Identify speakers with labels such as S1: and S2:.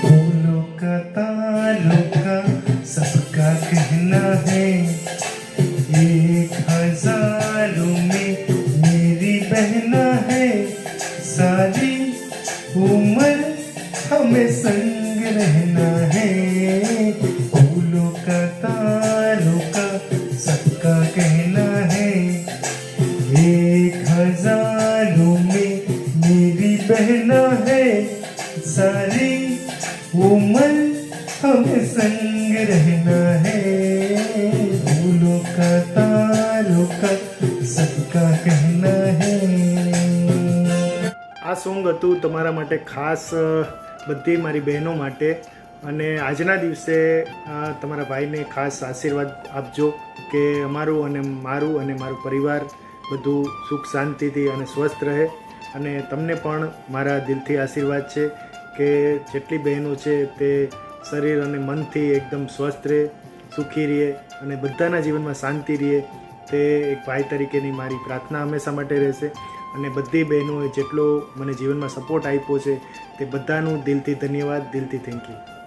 S1: फूलों का तारों का सबका कहना है, 1000 में मेरी बहना है, सारी उम्र हमें संग रहना है। फूलों का तारों का सबका कहना है, 1000 में मेरी बहना है, सारी उम्र हमें संग रहना है। फूलों का तारों का सबका कहना है।
S2: આ સોંગ હતું તમારા માટે ખાસ બધી મારી બહેનો માટે, અને આજના દિવસે તમારા ભાઈને ખાસ આશીર્વાદ આપજો કે અમારું અને મારું પરિવાર બધું સુખ શાંતિથી અને સ્વસ્થ રહે। અને તમને પણ મારા દિલથી આશીર્વાદ છે કે જેટલી બહેનો છે તે શરીર અને મનથી એકદમ સ્વસ્થ રહે, સુખી રહે અને બધાના જીવનમાં શાંતિ રહે, તે એક ભાઈ તરીકેની મારી પ્રાર્થના હંમેશા માટે રહેશે। અને બધી બહેનોએ જેટલો મને જીવનમાં સપોર્ટ આપ્યો છે તે બધાનું દિલથી ધન્યવાદ, દિલથી થેન્ક યુ।